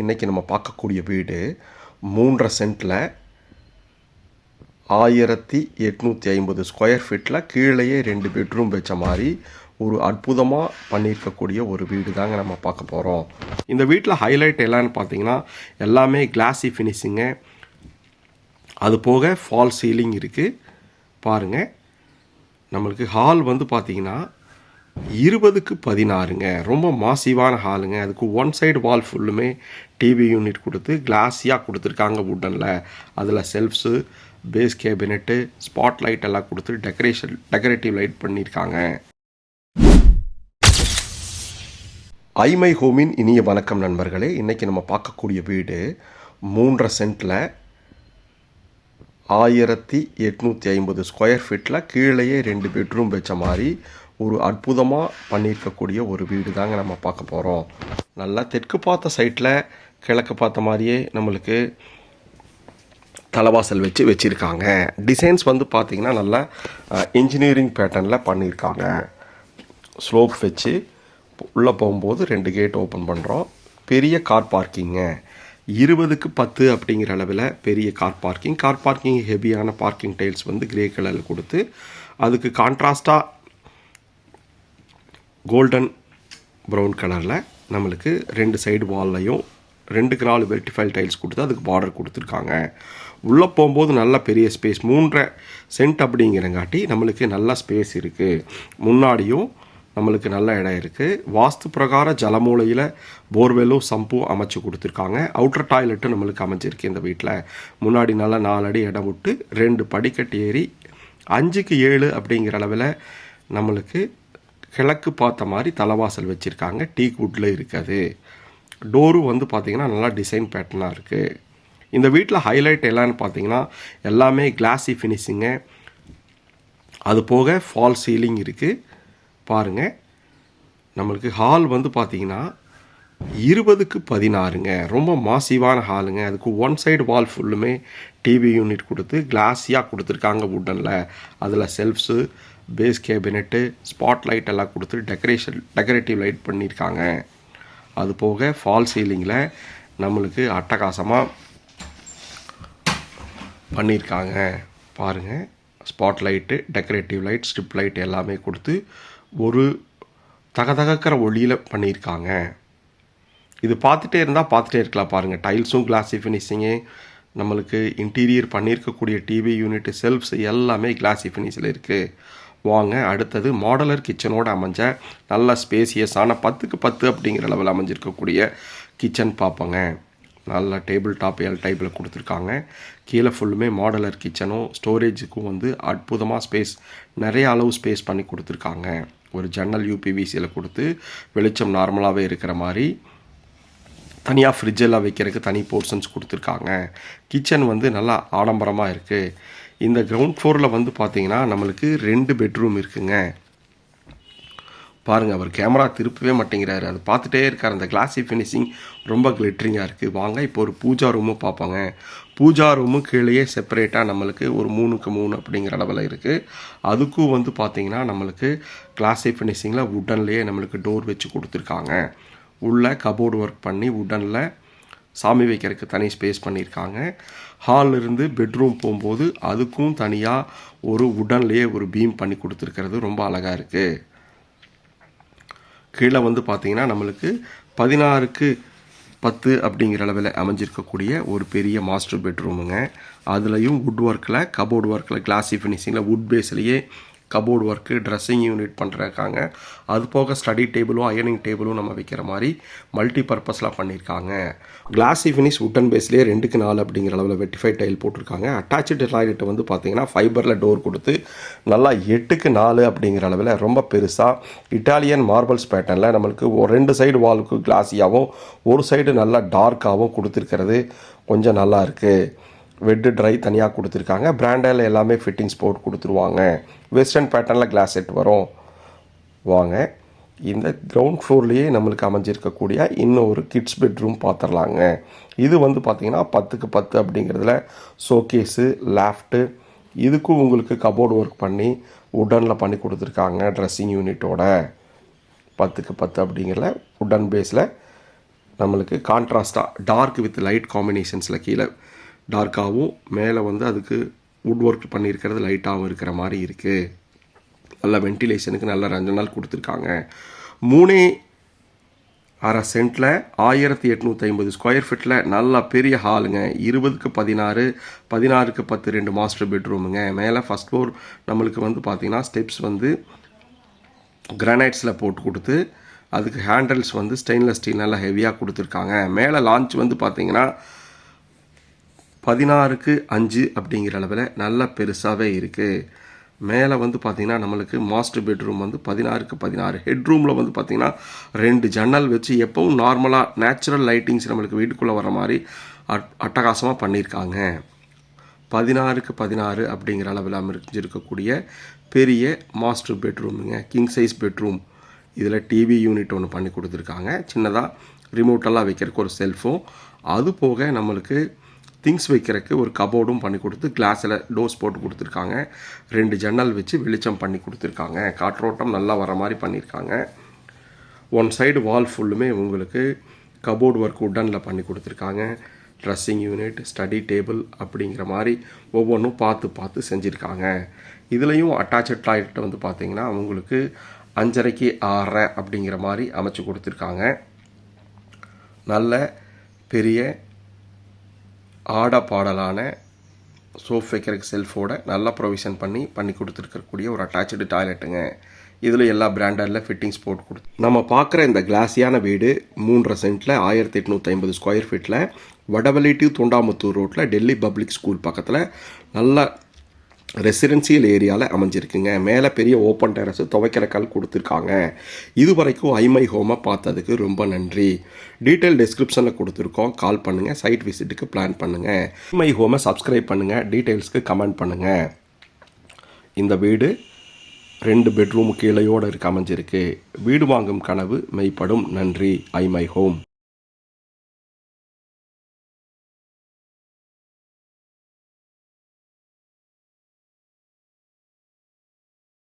இன்றைக்கி நம்ம பார்க்கக்கூடிய வீடு 3.5 சென்ட்டில் 1850 ஸ்கொயர் ஃபீட்டில் கீழேயே 2 பெட்ரூம் வச்ச மாதிரி ஒரு அற்புதமாக பண்ணியிருக்கக்கூடிய ஒரு வீடு தாங்க நம்ம பார்க்க போகிறோம். இந்த வீட்டில் ஹைலைட் எல்லான்னு பார்த்தீங்கன்னா எல்லாமே கிளாஸி ஃபினிஷிங்கு, அது போக ஃபால் சீலிங் இருக்குது. பாருங்கள், நம்மளுக்கு ஹால் வந்து பார்த்திங்கன்னா 20க்கு 16ங்க. ரொம்ப மாசிவான ஹாலுங்க. அதுக்கு ஒன் சைடு வால் ஃபுல்லுமே டிவி யூனிட் கொடுத்து கிளாஸியாக கொடுத்துருக்காங்க வுட்டனில். அதில் shelves, base cabinet, spot light எல்லாம் கொடுத்து டெக்கரேட்டிவ் லைட் பண்ணியிருக்காங்க. ஐமை ஹோமின் இனிய வணக்கம் நண்பர்களே. இன்றைக்கி நம்ம பார்க்கக்கூடிய வீடு 3.5 சென்ட்டில் 1850 ஸ்கொயர் ஃபீட்டில் கீழேயே 2 பெட்ரூம் வச்ச மாதிரி ஒரு அற்புதமாக பண்ணியிருக்கக்கூடிய ஒரு வீடு தாங்க நம்ம பார்க்க போகிறோம். நல்லா தெற்கு பார்த்த சைட்டில் கிழக்கு பார்த்த மாதிரியே நம்மளுக்கு தலைவாசல் வச்சுருக்காங்க. டிசைன்ஸ் வந்து பார்த்திங்கன்னா நல்லா இன்ஜினியரிங் பேட்டர்னில் பண்ணியிருக்காங்க. ஸ்லோப் வச்சு உள்ளே போகும்போது 2 கேட் ஓப்பன் பண்ணுறோம். பெரிய கார் பார்க்கிங்க, 20க்கு 10 அப்படிங்கிற அளவில் பெரிய கார் பார்க்கிங் ஹெவியான பார்க்கிங் டைல்ஸ் வந்து கிரே கலரில் கொடுத்து அதுக்கு கான்ட்ராஸ்டாக கோல்டன் ப்ரௌன் கலரில் நம்மளுக்கு 2 சைடு வால்லையும் 2க்கு 4 வெர்டிஃபைல் டைல்ஸ் கொடுத்து அதுக்கு பார்டர் கொடுத்துருக்காங்க. உள்ளே போகும்போது நல்ல பெரிய ஸ்பேஸ், 3.5 சென்ட் அப்படிங்கிறங்காட்டி நம்மளுக்கு நல்ல ஸ்பேஸ் இருக்குது. முன்னாடியும் நம்மளுக்கு நல்ல இடம் இருக்குது. வாஸ்து பிரகார ஜலமூலையில் போர்வெல்லும் சம்பும் அமைச்சு கொடுத்துருக்காங்க. அவுட்டர் டாய்லெட்டும் நம்மளுக்கு அமைச்சிருக்கு. இந்த வீட்டில் முன்னாடி நல்லா 4 அடி இடம் விட்டு 2 படிக்கட்டு ஏறி 5க்கு 7 அப்படிங்கிற அளவில் நம்மளுக்கு கிழக்கு பார்த்த மாதிரி தலைவாசல் வச்சுருக்காங்க. டீக் வுட்டில் இருக்காது. டோரும் வந்து பார்த்திங்கன்னா நல்லா டிசைன் பேட்டர்னாக இருக்குது. இந்த வீட்டில் ஹைலைட் எல்லான்னு பார்த்தீங்கன்னா எல்லாமே கிளாஸி ஃபினிஷிங்கு, அது போக ஃபால் சீலிங் இருக்குது. பாருங்கள், நம்மளுக்கு ஹால் வந்து பார்த்திங்கன்னா 20க்கு 16ங்க. ரொம்ப மாசிவான ஹாலுங்க. அதுக்கு ஒன் சைடு வால் ஃபுல்லுமே டிவி யூனிட் கொடுத்து கிளாஸியாக கொடுத்துருக்காங்க வுட்டனில். அதில் shelves, base cabinet, spot light எல்லாம் கொடுத்து டெக்கரேட்டிவ் லைட் பண்ணியிருக்காங்க. அது போக ஃபால் சீலிங்கில் நம்மளுக்கு அட்டகாசமாக பண்ணியிருக்காங்க. பாருங்கள், spot light, decorative light, strip light எல்லாமே கொடுத்து ஒரு தகதகக்கிற ஒளியில் பண்ணியிருக்காங்க. இது பார்த்துட்டே இருக்கலாம். பாருங்கள், டைல்ஸும் கிளாஸி ஃபினிஷிங்கு, நம்மளுக்கு இன்டீரியர் பண்ணியிருக்கக்கூடிய டிவி யூனிட்டு, செல்ஃப்ஸ் எல்லாமே கிளாஸி ஃபினிஷில் இருக்குது. வாங்க, அடுத்தது மாடலர் கிச்சனோடு அமைஞ்ச நல்ல ஸ்பேசியஸான 10க்கு 10 அப்படிங்கிற லெவலில் அமைஞ்சிருக்கக்கூடிய கிச்சன் பார்ப்போங்க. நல்ல டேபிள் டாப் எல் டைப்பில் கொடுத்துருக்காங்க. கீழே ஃபுல்லுமே மாடலர் கிச்சனும் ஸ்டோரேஜுக்கும் வந்து அற்புதமாக ஸ்பேஸ், நிறைய அளவு ஸ்பேஸ் பண்ணி கொடுத்துருக்காங்க. ஒரு ஜன்னல் யூபிவிசியில் கொடுத்து வெளிச்சம் நார்மலாகவே இருக்கிற மாதிரி தனியாக ஃப்ரிட்ஜெல்லாம் வைக்கிறதுக்கு தனி போர்ஷன்ஸ் கொடுத்துருக்காங்க. கிச்சன் வந்து நல்லா ஆடம்பரமாக இருக்குது. இந்த கிரவுண்ட் ஃப்ளோரில் வந்து பார்த்திங்கன்னா நம்மளுக்கு 2 பெட்ரூம் இருக்குங்க. பாருங்கள், அவர் கேமரா திருப்பவே மாட்டேங்கிறாரு. அது பார்த்துட்டே இருக்கார். அந்த கிளாஸி ஃபினிஷிங் ரொம்ப கிளிட்டரிங்காக இருக்குது. வாங்க, இப்போ ஒரு பூஜா ரூமும் பார்ப்பாங்க. பூஜா ரூமும் கீழேயே செப்பரேட்டாக நம்மளுக்கு ஒரு 3க்கு 3 அப்படிங்கிற அளவில் இருக்குது. அதுக்கும் வந்து பார்த்திங்கன்னா நம்மளுக்கு கிளாஸி ஃபினிஷிங்கில் வுட்டன்லேயே நம்மளுக்கு டோர் வச்சு கொடுத்துருக்காங்க. உள்ளே கபோர்டு ஒர்க் பண்ணி வுட்டனில் சாமி வைக்கிறதுக்கு தனி ஸ்பேஸ் பண்ணியிருக்காங்க. ஹாலில் இருந்து பெட்ரூம் போகும்போது அதுக்கும் தனியாக ஒரு வுட்டன்லேயே ஒரு பீம் பண்ணி கொடுத்துருக்கிறது ரொம்ப அழகாக இருக்குது. கீழே வந்து பார்த்திங்கன்னா நம்மளுக்கு 16க்கு 10 அப்படிங்கிற அளவில் அமைஞ்சிருக்கக்கூடிய ஒரு பெரிய மாஸ்டர் பெட்ரூமுங்க. அதுலேயும் வுட் ஒர்க்கில், கபோர்டு ஒர்க்கில், கிளாஸி ஃபினிஷிங்கில் வுட் பேஸ்லேயே கபோர்டு ஒர்க்கு, ட்ரெஸ்ஸிங் யூனிட் பண்ணுறாங்க. அது போக ஸ்டடி டேபிளும் அயனிங் டேபிளும் நம்ம வைக்கிற மாதிரி மல்டி பர்பஸ்லாம் பண்ணியிருக்காங்க. கிளாஸி ஃபினிஷ் வுட்டன் பேஸ்லேயே 2க்கு 4 அப்படிங்கிற அளவில் வெட்டிஃபை டைல் போட்டிருக்காங்க. அட்டாச்சு டாய்லெட் வந்து பார்த்திங்கன்னா ஃபைபரில் டோர் கொடுத்து நல்லா 8க்கு 4 அப்படிங்கிற அளவில் ரொம்ப பெருசாக இட்டாலியன் மார்பிள்ஸ் பேட்டர்னில் நம்மளுக்கு 2 சைடு வாலுக்கு கிளாஸியாகவும் ஒரு சைடு நல்லா டார்க்காகவும் கொடுத்துருக்கிறது கொஞ்சம் நல்லா இருக்குது. வெட்டு ட்ரை தனியாக கொடுத்துருக்காங்க. பிராண்டில் எல்லாமே ஃபிட்டிங்ஸ் போட்டு கொடுத்துருவாங்க. வெஸ்டர்ன் பேட்டர்னில் கிளாஸ் செட் வரும். வாங்க, இந்த கிரவுண்ட் ஃப்ளோர்லேயே நம்மளுக்கு அமைஞ்சிருக்கக்கூடிய இன்னொரு கிட்ஸ் பெட்ரூம் பார்த்துடலாங்க. இது வந்து பார்த்திங்கன்னா 10க்கு 10 அப்படிங்கிறதுல ஷோகேஸு, லேஃப்ட்டு, இதுக்கும் உங்களுக்கு கபோர்டு ஒர்க் பண்ணி வுட்டனில் பண்ணி கொடுத்துருக்காங்க. ட்ரெஸ்ஸிங் யூனிட்டோட 10க்கு 10 அப்படிங்கிற வுட்டன் பேஸில் நம்மளுக்கு கான்ட்ராஸ்ட்டாக டார்க் வித் லைட் காம்பினேஷன்ஸில் கீழே டார்க்காகவும் மேலே வந்து அதுக்கு வுட் ஒர்க் பண்ணியிருக்கிறது லைட்டாகவும் இருக்கிற மாதிரி இருக்குது. நல்ல வென்டிலேஷனுக்கு நல்ல ரஞ்சனால் கொடுத்துருக்காங்க. 3.5 சென்ட்டில் 1850 ஸ்கொயர் ஃபீட்டில் நல்லா பெரிய ஹாலுங்க. 20க்கு 16, 16க்கு 10 2 மாஸ்டர் பெட்ரூமுங்க. மேலே ஃபஸ்ட் ஃப்ளோர் நம்மளுக்கு வந்து பார்த்திங்கன்னா ஸ்டெப்ஸ் வந்து கிரானைட்ஸில் போட்டு கொடுத்து அதுக்கு ஹேண்டில்ஸ் வந்து ஸ்டெயின்லெஸ் ஸ்டீல் நல்லா ஹெவியாக கொடுத்துருக்காங்க. மேலே லான்ச் வந்து பார்த்திங்கன்னா 16க்கு 5 அப்படிங்கிற அளவில் நல்லா பெருசாகவே இருக்குது. மேலே வந்து பார்த்திங்கன்னா நம்மளுக்கு மாஸ்டர் பெட்ரூம் வந்து 16க்கு 16. ஹெட்ரூமில் வந்து பார்த்திங்கன்னா 2 ஜன்னல் வச்சு எப்பவும் நார்மலாக நேச்சுரல் லைட்டிங்ஸ் நம்மளுக்கு வீட்டுக்குள்ளே வர மாதிரி அட்டகாசமாக பண்ணியிருக்காங்க. 16க்கு 16 அப்படிங்கிற அளவில் அமைஞ்சிருக்கக்கூடிய பெரிய மாஸ்டர் பெட்ரூமுங்க. King size bedroom. இதில் டிவி யூனிட் ஒன்று பண்ணி கொடுத்துருக்காங்க. சின்னதாக ரிமோட்டெல்லாம் வைக்கிறதுக்கு ஒரு செல்ஃபும், அது போக நம்மளுக்கு திங்ஸ் வைக்கிறதுக்கு ஒரு கபோர்டும் பண்ணி கொடுத்து கிளாஸில் டோர்ஸ் போட்டு கொடுத்துருக்காங்க. 2 ஜன்னல் வச்சு வெளிச்சம் பண்ணி கொடுத்துருக்காங்க. காற்றோட்டம் நல்லா வர மாதிரி பண்ணியிருக்காங்க. ஒன் சைடு வால் ஃபுல்லுமே உங்களுக்கு கபோர்டு ஒர்க் உட்டனில் பண்ணி கொடுத்துருக்காங்க. ட்ரெஸ்ஸிங் யூனிட், ஸ்டடி டேபிள் அப்படிங்கிற மாதிரி ஒவ்வொன்றும் பார்த்து செஞ்சுருக்காங்க. இதுலேயும் அட்டாச்சட் டாய்லெட் வந்து பார்த்திங்கன்னா உங்களுக்கு 5.5க்கு 6.5 அப்படிங்கிற மாதிரி அமைச்சு கொடுத்துருக்காங்க. நல்ல பெரிய பாடலான சோஃப் வைக்கிறதுக்கு செல்ஃபோட நல்லா ப்ரொவிஷன் பண்ணி கொடுத்துருக்கக்கூடிய ஒரு அட்டாச்சு டாய்லெட்டுங்க. இதில் எல்லா பிராண்டடில் ஃபிட்டிங்ஸ் போட்டு கொடுத்து நம்ம பார்க்குற இந்த கிளாஸியான வீடு 3.5 சென்ட்டில் 1850 ஸ்கொயர் ஃபீட்டில் வடவள்ளி டு தொண்டாமுத்தூர் ரோட்டில் டெல்லி பப்ளிக் ஸ்கூல் பக்கத்தில் நல்ல ரெசிடென்சியல் ஏரியாவில் அமைஞ்சிருக்குங்க. மேலே பெரிய ஓப்பன் டெரஸு, துவைக்கிற கல் கொடுத்துருக்காங்க. இது வரைக்கும் ஐமை ஹோமை பார்த்ததுக்கு ரொம்ப நன்றி. டீட்டெயில் டிஸ்கிரிப்ஷனில் கொடுத்துருக்கோம். கால் பண்ணுங்கள். சைட் விசிட்டுக்கு பிளான் பண்ணுங்கள். ஐமை ஹோமை சப்ஸ்கிரைப் பண்ணுங்கள். டீட்டெயில்ஸ்க்கு கமெண்ட் பண்ணுங்கள். இந்த வீடு 2 பெட்ரூம் கீழையோடு அமைஞ்சிருக்கு. வீடு வாங்கும் கனவு மெய்ப்படும். நன்றி. ஐமை ஹோம்.